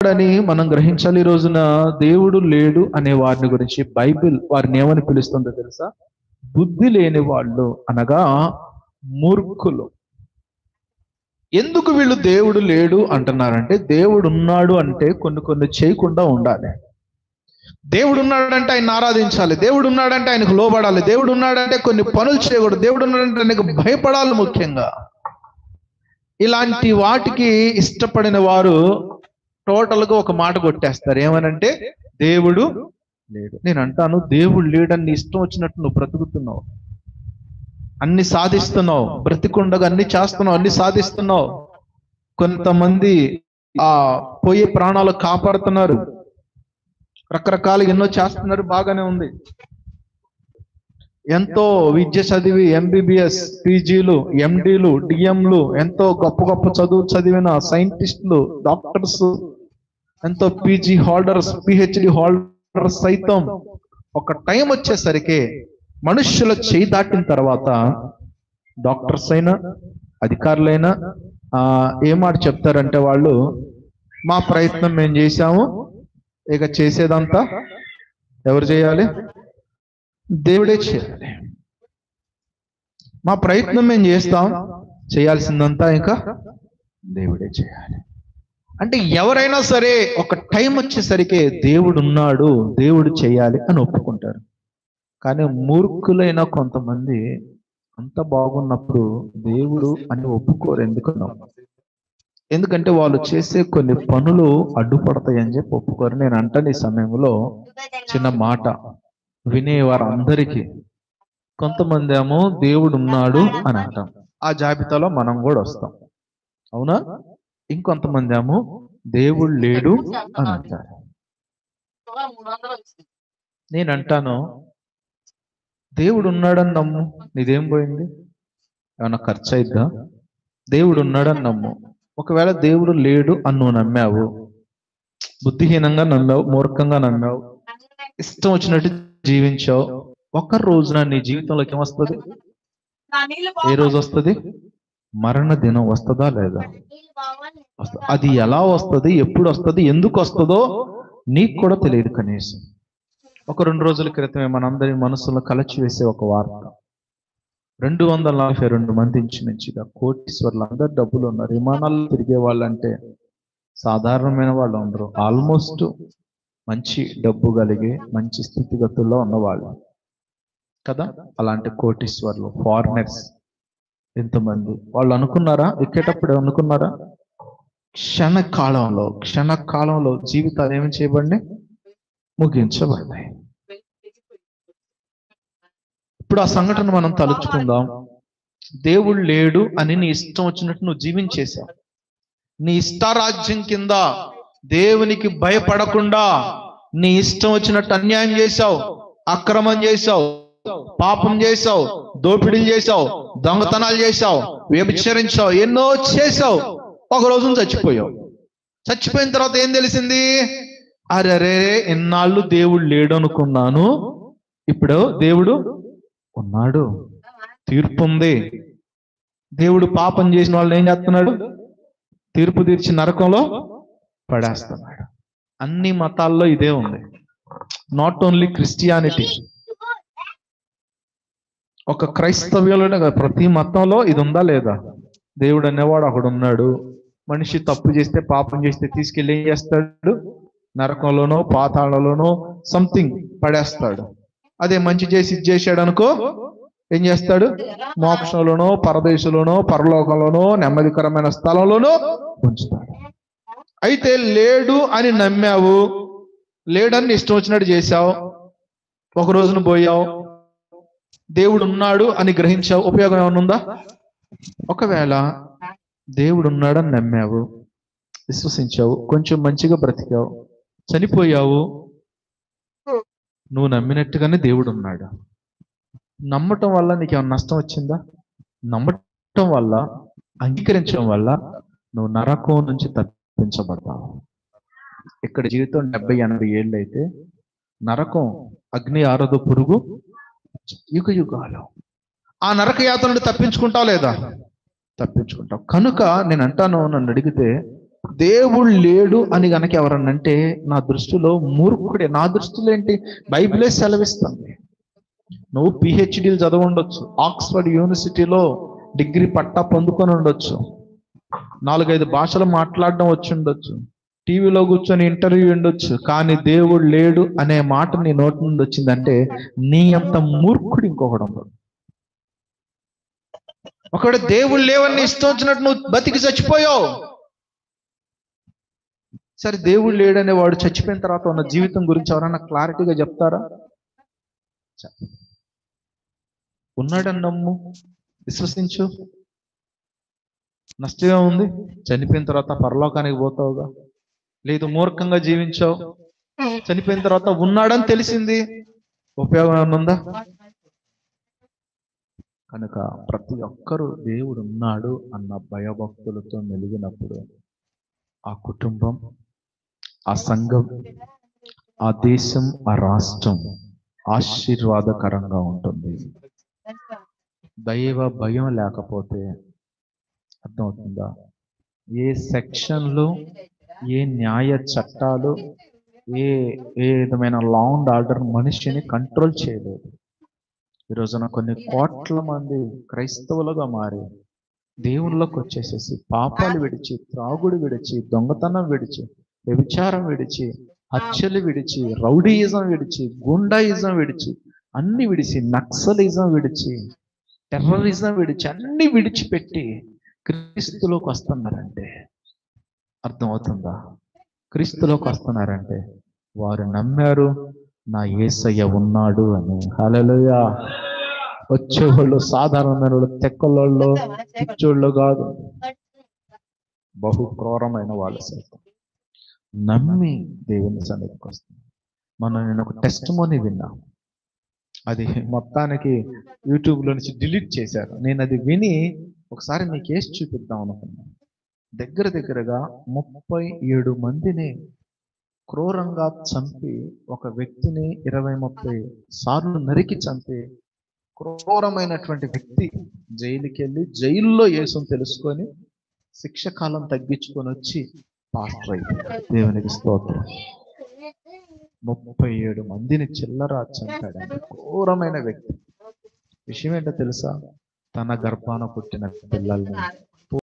అని మనం గ్రహించాలి. ఈ రోజున దేవుడు లేడు అనే వారిని గురించి బైబిల్ వారిని ఏమని పిలుస్తుందో తెలుసా? బుద్ధి లేని వాళ్ళు, అనగా మూర్ఖులు. ఎందుకు వీళ్ళు దేవుడు లేడు అంటున్నారంటే, దేవుడు ఉన్నాడు అంటే కొన్ని చేయకుండా ఉండాలి. దేవుడు ఉన్నాడంటే ఆయన ఆరాధించాలి, దేవుడు ఉన్నాడంటే ఆయనకు లోబడాలి, దేవుడు ఉన్నాడంటే కొన్ని పనులు చేయకూడదు, దేవుడు ఉన్నాడంటే ఆయనకు భయపడాలి. ముఖ్యంగా ఇలాంటి వాటికి ఇష్టపడిన వారు టోటల్గా ఒక మాట కొట్టేస్తారు, ఏమనంటే దేవుడు లేడు. నేను అంటాను, దేవుడు లేడని ఇష్టం వచ్చినట్టు నువ్వు బ్రతుకుతున్నావు, అన్ని సాధిస్తున్నావు, బ్రతికుండగా అన్ని చేస్తున్నావు, అన్ని సాధిస్తున్నావు. కొంతమంది పోయే ప్రాణాలు కాపాడుతున్నారు, రకరకాలుగా ఎన్నో చేస్తున్నారు, బాగానే ఉంది. ఎంతో విద్య చదివి ఎంబీబీఎస్, పీజీలు, ఎండీలు, డిఎంలు, ఎంతో గొప్ప చదువు చదివిన సైంటిస్టులు, డాక్టర్స్, ఎంతో పీజీ హోల్డర్స్, పిహెచ్డి హోల్డర్స్ సైతం ఒక టైం వచ్చేసరికి మనుష్యుల చేయి దాటిన తర్వాత డాక్టర్స్ అయినా అధికారులైనా ఏ మాట చెప్తారంటే, వాళ్ళు మా ప్రయత్నం మేము చేశాము, ఇక చేసేదంతా ఎవరు చేయాలి? దేవుడే చేయాలి. మా ప్రయత్నం మేము చేస్తాం, చేయాల్సిందంతా ఇంకా దేవుడే చేయాలి. అంటే ఎవరైనా సరే ఒక టైం వచ్చేసరికి దేవుడు ఉన్నాడు, దేవుడు చేయాలి అని ఒప్పుకుంటారు. కానీ మూర్ఖులైన కొంతమంది అంత బాగున్నప్పుడు దేవుడు అని ఒప్పుకోరు. ఎందుకంటే వాళ్ళు చేసే కొన్ని పనులు అడ్డుపడతాయి అని చెప్పి ఒప్పుకోరు. నేను అంటాను, ఈ సమయంలో చిన్న మాట వినేవారు అందరికీ, కొంతమంది ఏమో దేవుడు ఉన్నాడు అని అంటాం, ఆ జాబితాలో మనం కూడా వస్తాం, అవునా? ఇంకొంతమంది ఏమో దేవుడు లేడు అని అంటారు. నేను అంటాను, దేవుడు ఉన్నాడని నమ్ము, నీదేం పోయింది? ఏమన్నా ఖర్చు అయిద్దా? దేవుడు ఉన్నాడని నమ్ము. ఒకవేళ దేవుడు లేడు అని నువ్వు నమ్మావు, బుద్ధిహీనంగా నమ్మావు, మూర్ఖంగా నమ్మావు, ఇష్టం వచ్చినట్టు జీవించావు, ఒక రోజున నీ జీవితంలోకి ఏమొస్తుంది? ఏ రోజు వస్తుంది? మరణ దినం వస్తుందా లేదా? అది ఎలా వస్తుంది, ఎప్పుడు వస్తుంది, ఎందుకు వస్తుందో నీకు కూడా తెలియదు. కనీసం ఒక 2 రోజుల క్రితమే మనందరి మనసులో కలచి వేసే ఒక వార్త. 242 మంది ఇంచుమించుగా కోటీశ్వర్లు, అందరు డబ్బులు ఉన్నారు, విమానాల్లో తిరిగే వాళ్ళంటే సాధారణమైన వాళ్ళు ఉండరు, ఆల్మోస్ట్ మంచి డబ్బు కలిగి మంచి స్థితిగతుల్లో ఉన్నవాళ్ళు కదా. అలాంటి కోటీశ్వర్లు, ఫారినర్స్ ఎంతమంది, వాళ్ళు అనుకున్నారా? ఎక్కేటప్పుడు అనుకున్నారా? క్షణకాలంలో జీవితాలు ఏమి చేయబడి ముగించబడ్డాయి. ఇప్పుడు ఆ సంఘటన మనం తలుచుకుందాం. దేవుడు లేడు అని నీ ఇష్టం వచ్చినట్టు నువ్వు జీవించేశావు, నీ ఇష్టారాజ్యం కింద దేవునికి భయపడకుండా నీ ఇష్టం వచ్చినట్టు అన్యాయం చేశావు, అక్రమం చేశావు, పాపం చేశావు, దోపిడీలు చేశావు, దొంగతనాలు చేశావు, వ్యభిచరించావు, ఎన్నో చేశావు. ఒక రోజున చచ్చిపోయావు. చచ్చిపోయిన తర్వాత ఏం తెలిసింది? అరే, ఎన్నాళ్ళు దేవుడు లేడు అనుకున్నాను, ఇప్పుడు దేవుడు ఉన్నాడు, తీర్పు ఉంది. దేవుడు పాపం చేసిన వాళ్ళని ఏం చేస్తున్నాడు? తీర్పు తీర్చి నరకంలో పడేస్తున్నాడు. అన్ని మతాల్లో ఇదే ఉంది, నాట్ ఓన్లీ క్రిస్టియానిటీ. ఒక క్రైస్తవ్యంలోనే కాదు, ప్రతి మతంలో ఇది ఉందా లేదా? దేవుడు అనేవాడు ఒకడు ఉన్నాడు. మనిషి తప్పు చేస్తే, పాపం చేస్తే తీసుకెళ్ళి ఏం చేస్తాడు? నరకంలోనో పాతాళంలోనో సంథింగ్ పడేస్తాడు. అదే మంచి చేసి ఇది చేశాడు అనుకో, ఏం చేస్తాడు? మోక్షంలోనో, పరదేశంలోనో, పరలోకంలోనో, నెమ్మదికరమైన స్థలంలోనో ఉంచుతాడు. అయితే లేడు అని నమ్మావు, లేడని ఇష్టం వచ్చినట్టు చేశావు, ఒక రోజున పోయావు. దేవుడు ఉన్నాడు అని గ్రహించావు, ఉపయోగం ఏమైనా ఉందా? ఒకవేళ దేవుడు ఉన్నాడని నమ్మావు, విశ్వసించావు, కొంచెం మంచిగా బ్రతికావు, చనిపోయావు, నువ్వు నమ్మినట్టుగానే దేవుడు ఉన్నాడు. నమ్మటం వల్ల నీకేమైనా నష్టం వచ్చిందా? నమ్మటం వల్ల, అంగీకరించడం వల్ల నువ్వు నరకం నుంచి తప్పించబడతావు. ఇక్కడ జీవితం 70-80 ఏళ్ళు అయితే, నరకం అగ్ని ఆరదు, పురుగు యుగాలు. ఆ నరక యాత్ర నుండి తప్పించుకుంటావు లేదా? తప్పించుకుంటావు. కనుక నేను అంటాను, నన్ను అడిగితే దేవుడు లేడు అని గనక ఎవరన్నంటే నా దృష్టిలో మూర్ఖుడే. నా దృష్టిలో ఏంటి, బైబిలే సెలవిస్తుంది. నువ్వు పిహెచ్డీలు చదవ ఉండొచ్చు, ఆక్స్ఫర్డ్ యూనివర్సిటీలో డిగ్రీ పట్టా పొందుకొని ఉండొచ్చు, 4-5 భాషలు మాట్లాడడం వచ్చి ఉండొచ్చు, టీవీలో కూర్చొని ఇంటర్వ్యూ ఉండొచ్చు, కానీ దేవుడు లేడు అనే మాట నీ నోటి నుండి వచ్చిందంటే నీ అంత మూర్ఖుడు ఇంకొకడు ఉండడు. ఒకవేళ దేవుడు లేవని ఇష్టం వచ్చినట్టు నువ్వు బతికి చచ్చిపోయావు. సరే, దేవుడు లేడనే వాడు చచ్చిపోయిన తర్వాత ఉన్న జీవితం గురించి ఎవరన్నా క్లారిటీగా చెప్తారా? ఉన్నాడని నమ్ము, విశ్వసించు, నష్టమే ఉంది. చనిపోయిన తర్వాత పరలోకానికి పోతావుగా. లేదు, మూర్ఖంగా జీవించావు, చనిపోయిన తర్వాత ఉన్నాడని తెలిసింది, ఉపయోగం ఏమన్నా? కనుక ప్రతి ఒక్కరూ దేవుడు ఉన్నాడు అన్న భయభక్తులతో మెలిగినప్పుడు ఆ కుటుంబం, ఆ సంఘం, ఆ దేశం, ఆ రాష్ట్రం ఆశీర్వాదకరంగా ఉంటుంది. దైవ భయం లేకపోతే అర్థమవుతుందా? ఏ సెక్షన్లు, ఏ న్యాయ చట్టాలు, ఏ విధమైన లా అండ్ ఆర్డర్ మనిషిని కంట్రోల్ చేయలేదు. ఈ రోజున కొన్ని కోట్ల మంది క్రైస్తవులుగా మారి దేవుళ్ళకి వచ్చేసేసి పాపాలు విడిచి, త్రాగుడు విడిచి, దొంగతనం విడిచి, వ్యభిచారం విడిచి, హత్యలు విడిచి, రౌడీయిజం విడిచి, గుండాయిజం విడిచి, అన్ని విడిచి, నక్సలిజం విడిచి, టెర్రరిజం విడిచి, అన్ని విడిచిపెట్టి క్రీస్తులోకి వస్తున్నారంటే అర్థమవుతుందా? క్రీస్తులోకి వస్తున్నారంటే వారు నమ్మారు నా యేసయ్య ఉన్నాడు అని. హల్లెలూయా. వచ్చేవాళ్ళు సాధారణమైన వాళ్ళు, తెక్కలోళ్ళు, పిచ్చోళ్ళు కాదు, బహు క్రూరమైన వాళ్ళు సైతం నమ్మి దేవుని సన్నిధికి వస్తుంది. నేను ఒక టెస్టిమోనీ విన్నా, అది మొత్తానికి యూట్యూబ్లో నుంచి డిలీట్ చేశారు. నేను అది విని ఒకసారి మీకు వేసి చూపిద్దాం అనుకున్నాను. దగ్గరగా 37 మందిని క్రూరంగా చంపి, ఒక వ్యక్తిని 20-30 సార్లు నరికి చంపి, క్రూరమైనటువంటి వ్యక్తి జైలుకి వెళ్ళి జైల్లో యేసుని తెలుసుకొని శిక్ష కాలం తగ్గించుకొని వచ్చి పాస్టర్ అయిపోయాడు. దేవునికి స్తోత్రం. 37 మందిని చిల్లర చంపాడండి, క్రూరమైన వ్యక్తి. విషయం ఏంటో తెలుసా? తన గర్భాన పుట్టిన పిల్లల్ని